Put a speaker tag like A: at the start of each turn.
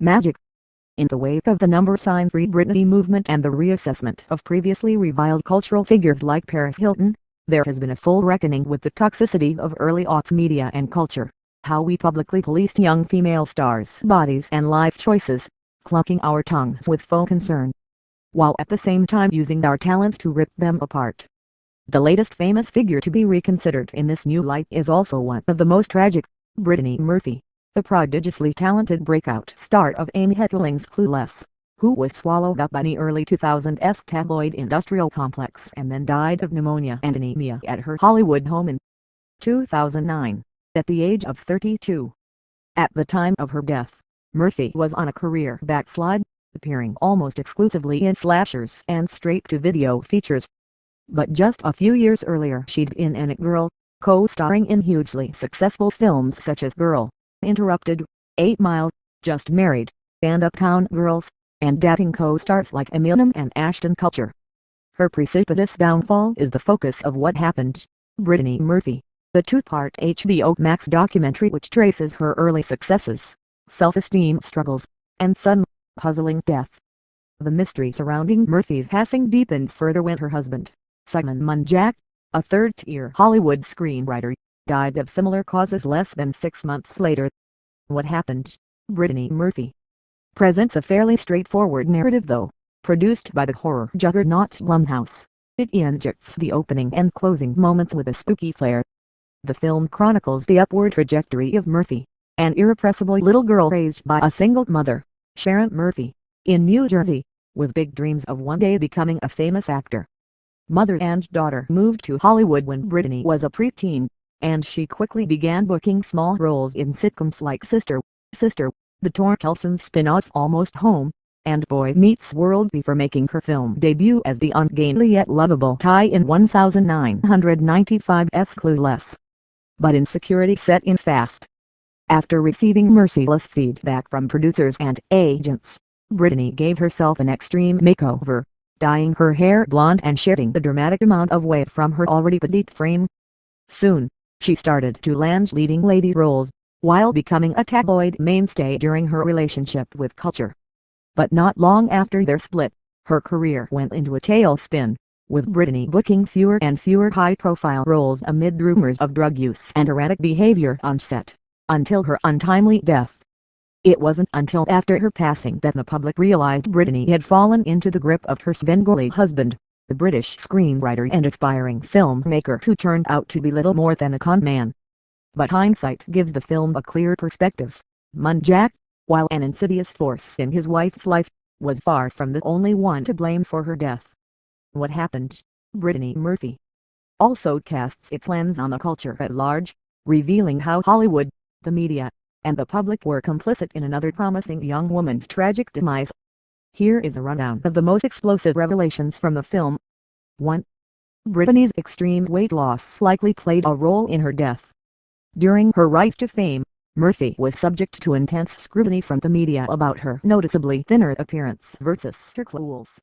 A: Magic. In the wake of the number sign Free Britney movement and the reassessment of previously reviled cultural figures like Paris Hilton, there has been a full reckoning with the toxicity of early-aughts media and culture. How we publicly policed young female stars' bodies and life choices, clucking our tongues with faux concern, while at the same time using our talents to rip them apart. The latest famous figure to be reconsidered in this new light is also one of the most tragic, Brittany Murphy, the prodigiously talented breakout star of Amy Heckerling's Clueless, who was swallowed up by the early 2000s tabloid-industrial complex and then died of pneumonia and anemia at her Hollywood home in 2009, at the age of 32. At the time of her death, Murphy was on a career backslide, appearing almost exclusively in slashers and straight-to-video features. But just a few years earlier she'd been in It Girl, co-starring in hugely successful films such as Girl, Interrupted, 8 Mile, Just Married, and Uptown Girls, and dating co-stars like Eminem and Ashton Kutcher. Her precipitous downfall is the focus of What Happened, Brittany Murphy, the two-part HBO Max documentary which traces her early successes, self-esteem struggles, and sudden, puzzling death. The mystery surrounding Murphy's passing deepened further when her husband, Simon Munjack, a third-tier Hollywood screenwriter, died of similar causes less than 6 months later. What Happened, Brittany Murphy presents a fairly straightforward narrative though, produced by the horror juggernaut Blumhouse. It injects the opening and closing moments with a spooky flair. The film chronicles the upward trajectory of Murphy, an irrepressible little girl raised by a single mother, Sharon Murphy, in New Jersey, with big dreams of one day becoming a famous actor. Mother and daughter moved to Hollywood when Brittany was a preteen, and she quickly began booking small roles in sitcoms like Sister, the Torkelson spin-off Almost Home, and Boy Meets World before making her film debut as the ungainly yet lovable Ty in 1995's Clueless. But insecurity set in fast. After receiving merciless feedback from producers and agents, Brittany gave herself an extreme makeover, dyeing her hair blonde and shedding the dramatic amount of weight from her already petite frame. Soon, she started to land leading lady roles, while becoming a tabloid mainstay during her relationship with Culture. But not long after their split, her career went into a tailspin, with Brittany booking fewer and fewer high-profile roles amid rumors of drug use and erratic behavior on set, until her untimely death. It wasn't until after her passing that the public realized Brittany had fallen into the grip of her Svengali husband, the British screenwriter and aspiring filmmaker who turned out to be little more than a con man. But hindsight gives the film a clear perspective. Munjack, while an insidious force in his wife's life, was far from the only one to blame for her death. What Happened, Brittany Murphy also casts its lens on the culture at large, revealing how Hollywood, the media, and the public were complicit in another promising young woman's tragic demise. Here is a rundown of the most explosive revelations from the film. 1. Brittany's extreme weight loss likely played a role in her death. During her rise to fame, Murphy was subject to intense scrutiny from the media about her noticeably thinner appearance versus her clothes.